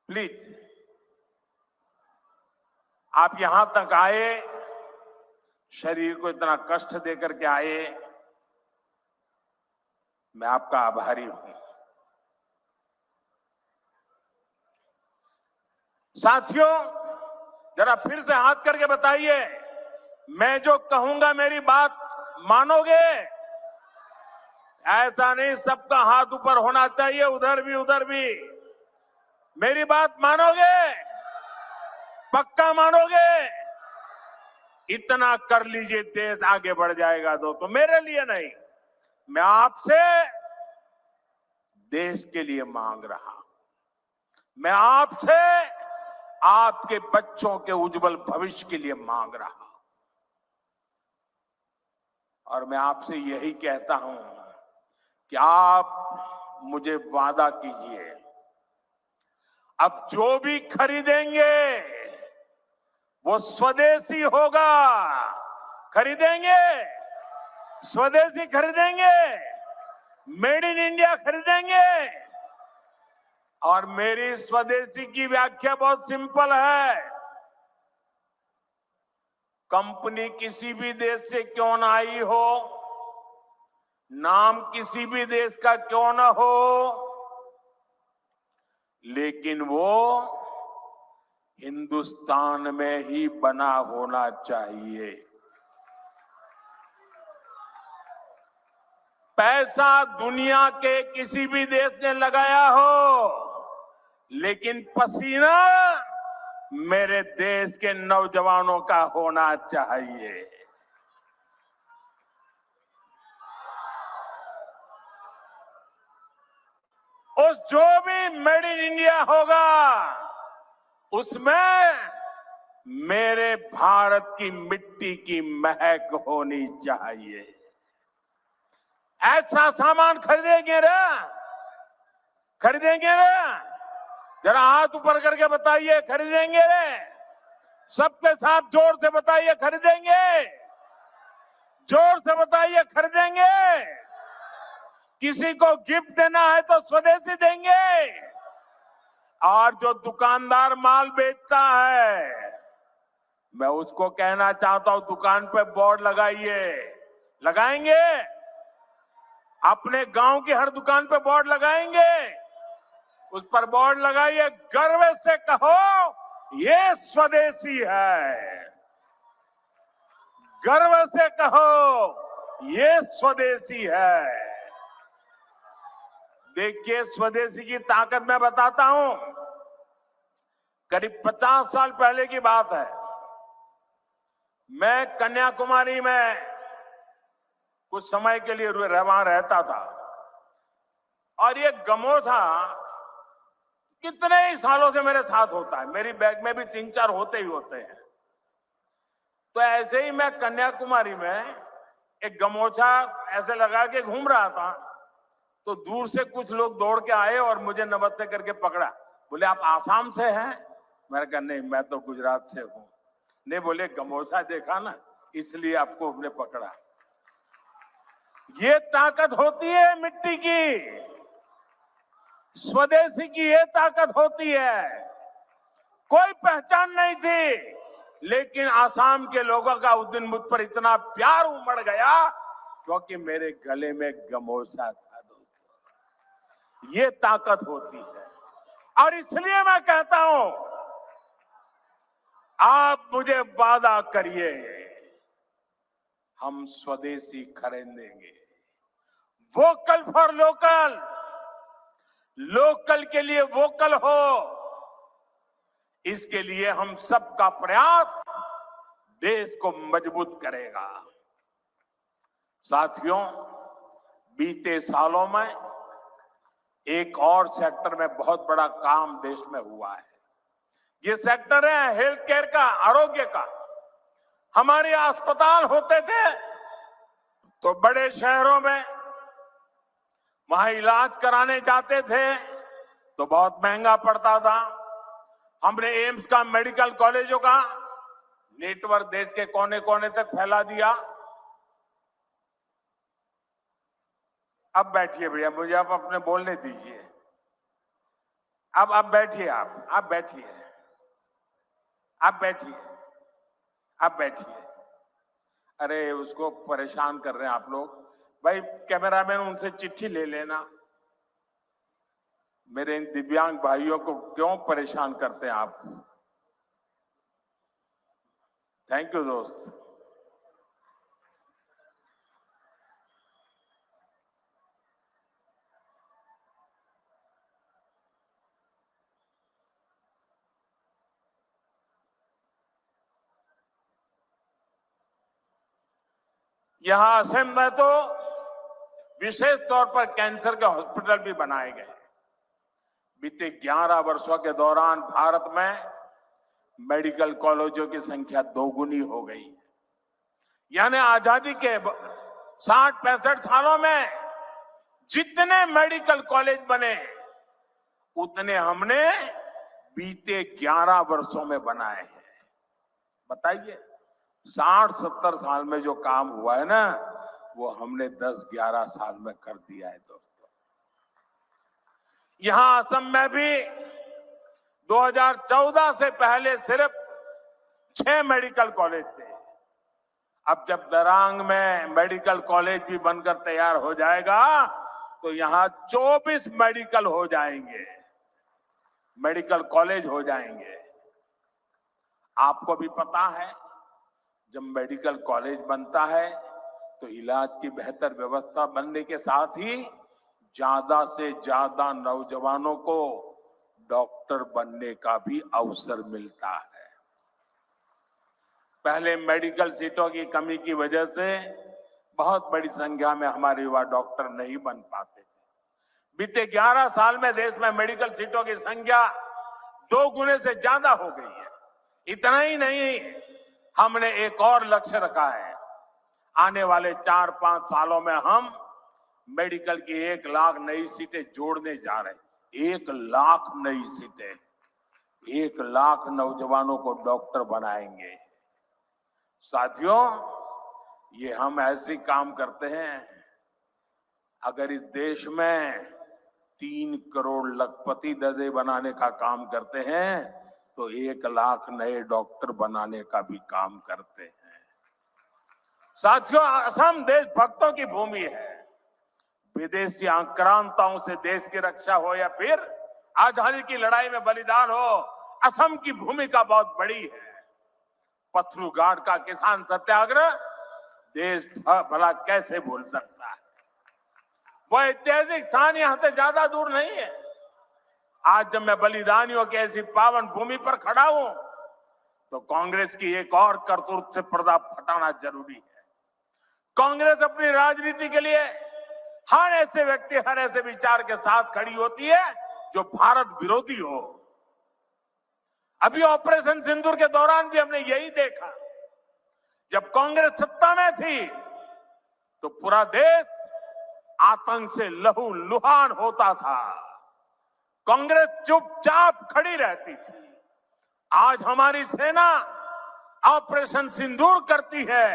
प्लीज। आप यहां तक आए, शरीर को इतना कष्ट देकर के आए, मैं आपका आभारी हूं। साथियों, जरा फिर से हाथ करके बताइए, मैं जो कहूंगा मेरी बात मानोगे? ऐसा नहीं, सबका हाथ ऊपर होना चाहिए, उधर भी। मेरी बात मानोगे? पक्का मानोगे? इतना कर लीजिए, देश आगे बढ़ जाएगा। दोस्तों, मेरे लिए नहीं, मैं आपसे देश के लिए मांग रहा हूं। मैं आपसे आपके बच्चों के उज्जवल भविष्य के लिए मांग रहा हूं। और मैं आपसे यही कहता हूं कि आप मुझे वादा कीजिए, अब जो भी खरीदेंगे वो स्वदेशी होगा। खरीदेंगे, स्वदेशी खरीदेंगे, मेड इन इंडिया खरीदेंगे। और मेरी स्वदेशी की व्याख्या बहुत सिंपल है। कंपनी किसी भी देश से क्यों ना आई हो, नाम किसी भी देश का क्यों ना हो, लेकिन वो हिंदुस्तान में ही बना होना चाहिए। पैसा दुनिया के किसी भी देश ने लगाया हो, लेकिन पसीना मेरे देश के नौजवानों का होना चाहिए। उस जो भी मेड इन इंडिया होगा उसमें मेरे भारत की मिट्टी की महक होनी चाहिए। ऐसा सामान खरीदेंगे रे, खरीदेंगे रे? जरा हाथ ऊपर करके बताइए, खरीदेंगे रे? सबके साथ जोर से बताइए, खरीदेंगे? जोर से बताइए, खरीदेंगे? किसी को गिफ्ट देना है तो स्वदेशी देंगे। और जो दुकानदार माल बेचता है, मैं उसको कहना चाहता हूं, दुकान पे बोर्ड लगाइए। लगाएंगे? अपने गांव की हर दुकान पे बोर्ड लगाएंगे। उस पर बोर्ड लगाइए, गर्व से कहो ये स्वदेशी है। गर्व से कहो ये स्वदेशी है। देखिए, स्वदेशी की ताकत मैं बताता हूं। करीब 50 साल पहले की बात है। मैं कन्याकुमारी में कुछ समय के लिए वहां रहता था, और ये गमोथा कितने ही सालों से मेरे साथ होता है। मेरी बैग में भी 3-4 होते ही होते हैं। तो ऐसे ही मैं कन्याकुमारी में एक गमोछा ऐसे लगा के घूम रहा था, तो दूर से कुछ लोग दौड़ के आए और मुझे नमस्ते करके पकड़ा। बोले, आप आसाम से हैं? मैंने कहा, नहीं, मैं तो गुजरात से हूं। नहीं, बोले, गमोछा देखा ना, इसलिए आपको हमने पकड़ा। ये ताकत होती है मिट्टी की, स्वदेशी की ये ताकत होती है। कोई पहचान नहीं थी, लेकिन आसाम के लोगों का उस दिन मुझ पर इतना प्यार उमड़ गया क्योंकि मेरे गले में गमोछा था। दोस्तों, ये ताकत होती है। और इसलिए मैं कहता हूं, आप मुझे वादा करिए, हम स्वदेशी खरीदेंगे। वोकल फॉर लोकल, लोकल के लिए वोकल हो, इसके लिए हम सबका प्रयास देश को मजबूत करेगा। साथियों, बीते सालों में एक और सेक्टर में बहुत बड़ा काम देश में हुआ है। ये सेक्टर है हेल्थ केयर का, आरोग्य का। हमारे अस्पताल होते थे तो बड़े शहरों में, वहां इलाज कराने जाते थे तो बहुत महंगा पड़ता था। हमने एम्स का, मेडिकल कॉलेजों का नेटवर्क देश के कोने कोने तक फैला दिया। अब बैठिए भैया, मुझे आप अपने बोलने दीजिए। अब बैठिए, आप बैठिए, आप बैठिए, आप बैठिए। अरे, उसको परेशान कर रहे हैं आप लोग। भाई कैमरामैन, उनसे चिट्ठी ले लेना। मेरे इन दिव्यांग भाइयों को क्यों परेशान करते हैं आप? थैंक यू दोस्त। यहां असम में तो विशेष तौर पर कैंसर के हॉस्पिटल भी बनाए गए। बीते 11 वर्षों के दौरान भारत में मेडिकल कॉलेजों की संख्या 2 गुनी हो गई। यानी आजादी के 60-65 सालों में जितने मेडिकल कॉलेज बने, उतने हमने बीते 11 वर्षों में बनाए हैं। बताइए, 60-70 साल में जो काम हुआ है ना, वो हमने 10-11 साल में कर दिया है दोस्तों। यहां असम में भी 2014 से पहले सिर्फ 6 मेडिकल कॉलेज थे। अब जब दरांग में मेडिकल कॉलेज भी बनकर तैयार हो जाएगा तो यहां 24 मेडिकल हो जाएंगे, मेडिकल कॉलेज हो जाएंगे। आपको भी पता है, जब मेडिकल कॉलेज बनता है तो इलाज की बेहतर व्यवस्था बनने के साथ ही ज्यादा से ज्यादा नौजवानों को डॉक्टर बनने का भी अवसर मिलता है। पहले मेडिकल सीटों की कमी की वजह से बहुत बड़ी संख्या में हमारे युवा डॉक्टर नहीं बन पाते थे। बीते 11 साल में देश में मेडिकल सीटों की संख्या 2 गुने से ज्यादा हो गई है। इतना ही नहीं, हमने एक और लक्ष्य रखा है। आने वाले 4-5 सालों में हम मेडिकल की 1 लाख नई सीटें जोड़ने जा रहे हैं। 1 लाख नई सीटें, 1 लाख नौजवानों को डॉक्टर बनाएंगे। साथियों, ये हम ऐसे काम करते हैं, अगर इस देश में 3 करोड़ लखपति दर्जे बनाने का काम करते हैं तो 1 लाख नए डॉक्टर बनाने का भी काम करते हैं। साथियों, असम देशभक्तों की भूमि है। विदेशी आक्रांताओं से देश की रक्षा हो या फिर आजादी की लड़ाई में बलिदान हो, असम की भूमिका बहुत बड़ी है। पथरू घाट का किसान सत्याग्रह देश भला कैसे भूल सकता है। वो ऐतिहासिक स्थान यहां से ज्यादा दूर नहीं है। आज जब मैं बलिदानियों की ऐसी पावन भूमि पर खड़ा हूं तो कांग्रेस की एक और करतूत से पर्दा फटाना जरूरी है। कांग्रेस अपनी राजनीति के लिए हर ऐसे व्यक्ति, हर ऐसे विचार के साथ खड़ी होती है जो भारत विरोधी हो। अभी ऑपरेशन सिंदूर के दौरान भी हमने यही देखा। जब कांग्रेस सत्ता में थी तो पूरा देश आतंक से लहूलुहान होता था, कांग्रेस चुपचाप खड़ी रहती थी। आज हमारी सेना ऑपरेशन सिंदूर करती है,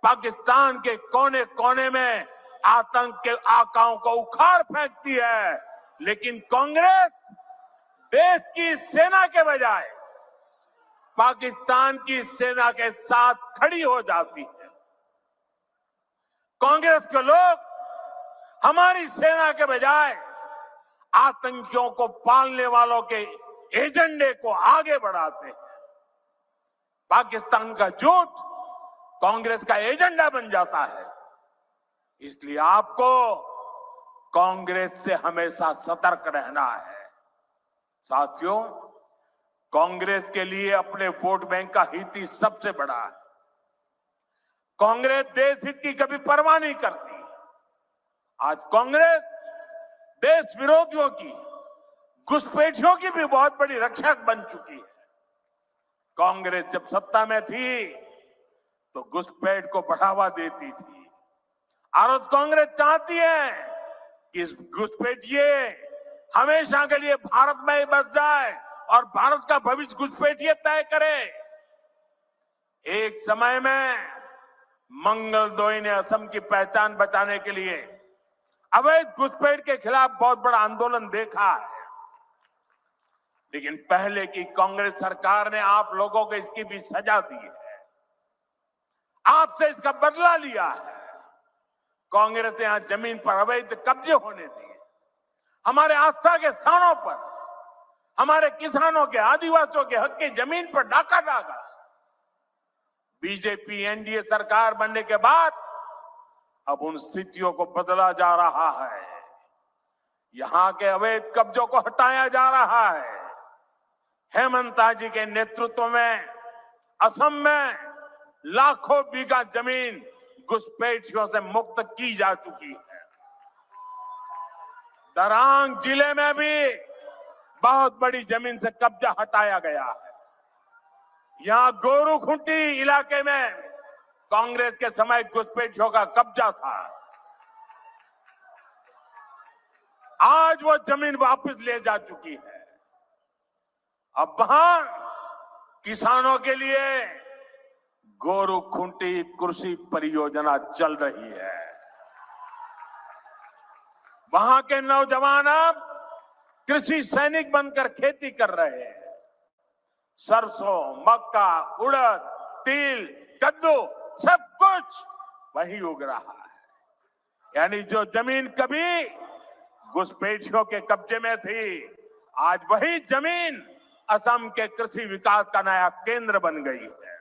पाकिस्तान के कोने कोने में आतंक के आकाओं को उखाड़ फेंकती है, लेकिन कांग्रेस देश की सेना के बजाय पाकिस्तान की सेना के साथ खड़ी हो जाती है। कांग्रेस के लोग हमारी सेना के बजाय आतंकियों को पालने वालों के एजेंडे को आगे बढ़ाते हैं। पाकिस्तान का झूठ कांग्रेस का एजेंडा बन जाता है। इसलिए आपको कांग्रेस से हमेशा सतर्क रहना है। साथियों, कांग्रेस के लिए अपने वोट बैंक का हित ही सबसे बड़ा है। कांग्रेस देश हित की कभी परवाह नहीं करती। आज कांग्रेस देश विरोधियों की, घुसपैठियों की भी बहुत बड़ी रक्षक बन चुकी है। कांग्रेस जब सत्ता में थी तो घुसपैठ को बढ़ावा देती थी। और कांग्रेस चाहती है कि इस घुसपैठिए हमेशा के लिए भारत में ही बस जाए और भारत का भविष्य घुसपैठिए तय करे। एक समय में मंगलदोई ने असम की पहचान बचाने के लिए अवैध घुसपैठ के खिलाफ बहुत बड़ा आंदोलन देखा है, लेकिन पहले की कांग्रेस सरकार ने आप लोगों को इसकी भी सजा दी है, आपसे इसका बदला लिया है। कांग्रेस ने यहां जमीन पर अवैध कब्जे होने दिए, हमारे आस्था के स्थानों पर, हमारे किसानों के, आदिवासियों के हक की जमीन पर डाका डाला। बीजेपी एनडीए सरकार बनने के बाद अब उन स्थितियों को बदला जा रहा है। यहां के अवैध कब्जों को हटाया जा रहा है। हेमंता जी के नेतृत्व में असम में लाखों बीघा जमीन घुसपैठियों से मुक्त की जा चुकी है। दरांग जिले में भी बहुत बड़ी जमीन से कब्जा हटाया गया है। यहां गोरूखुंटी इलाके में कांग्रेस के समय घुसपैठियों का कब्जा था। आज वो जमीन वापस ले जा चुकी है। अब वहां किसानों के लिए गोरुखुंटी कृषि परियोजना चल रही है। वहां के नौजवान अब कृषि सैनिक बनकर खेती कर रहे हैं। सरसों, मक्का, उड़द, तिल, कद्दू सब कुछ वही उग रहा है। यानी जो जमीन कभी घुसपैठियों के कब्जे में थी, आज वही जमीन असम के कृषि विकास का नया केंद्र बन गई है।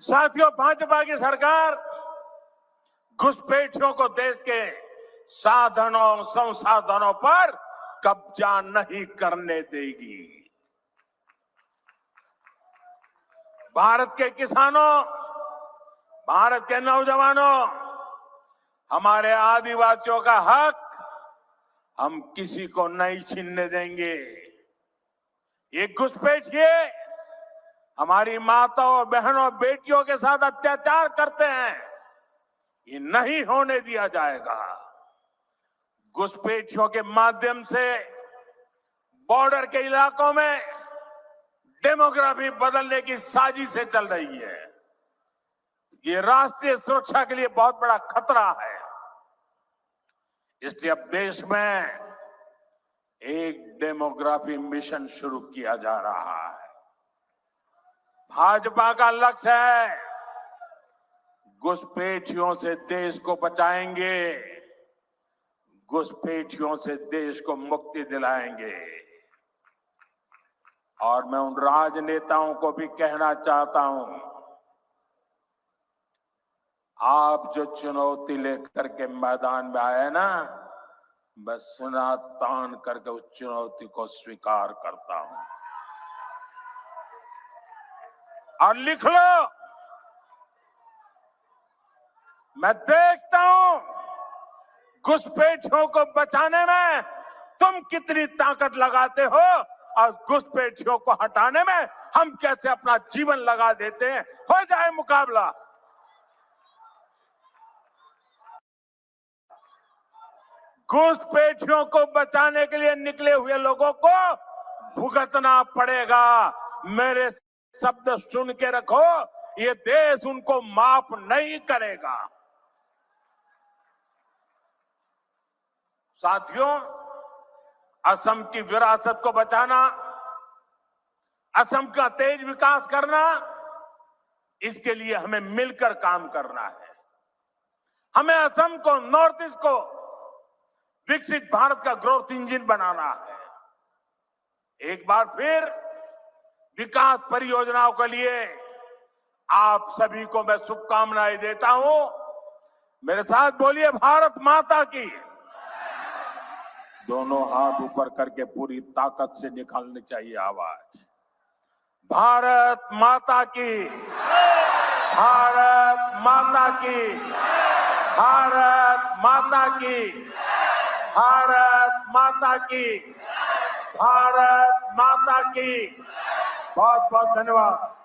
साथियों, भाजपा की सरकार घुसपैठियों को देश के साधनों संसाधनों पर कब्जा नहीं करने देगी। भारत के किसानों, भारत के नौजवानों, हमारे आदिवासियों का हक हम किसी को नहीं छीनने देंगे। ये घुसपैठिए हमारी माताओं, बहनों, बेटियों के साथ अत्याचार करते हैं, ये नहीं होने दिया जाएगा। घुसपैठियों के माध्यम से बॉर्डर के इलाकों में डेमोग्राफी बदलने की साजिशें चल रही है। ये राष्ट्रीय सुरक्षा के लिए बहुत बड़ा खतरा है। इसलिए अब देश में एक डेमोग्राफी मिशन शुरू किया जा रहा है। भाजपा का लक्ष्य है घुसपैठियों से देश को बचाएंगे, घुसपैठियों से देश को मुक्ति दिलाएंगे। और मैं उन राजनेताओं को भी कहना चाहता हूं, आप जो चुनौती लेकर के मैदान में आए ना, मैं सुना तान करके उस चुनौती को स्वीकार करता हूं। और लिख लो, मैं देखता हूं घुसपैठियों को बचाने में तुम कितनी ताकत लगाते हो और घुसपैठियों को हटाने में हम कैसे अपना जीवन लगा देते हैं। हो जाए मुकाबला। घुसपैठियों को बचाने के लिए निकले हुए लोगों को भुगतना पड़ेगा। मेरे शब्द सुन के रखो, ये देश उनको माफ नहीं करेगा। साथियों, असम की विरासत को बचाना, असम का तेज विकास करना, इसके लिए हमें मिलकर काम करना है। हमें असम को, नॉर्थ ईस्ट को विकसित भारत का ग्रोथ इंजन बनाना है। एक बार फिर विकास परियोजनाओं के लिए आप सभी को मैं शुभकामनाएं देता हूं। मेरे साथ बोलिए, भारत माता की। दोनों हाथ ऊपर करके पूरी ताकत से निकालनी चाहिए आवाज। भारत माता की, भारत माता की, भारत माता की, भारत माता की, भारत माता की। बहुत बहुत धन्यवाद।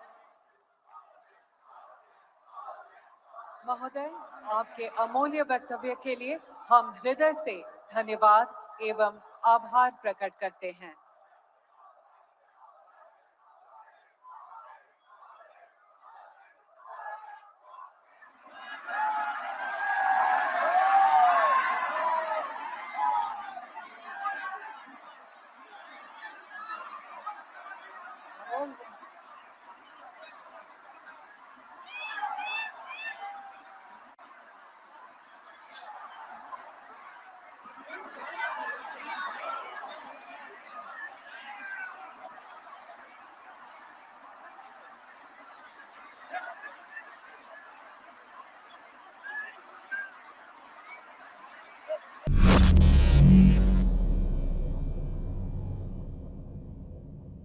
महोदय, आपके अमूल्य वक्तव्य के लिए हम हृदय से धन्यवाद एवं आभार प्रकट करते हैं।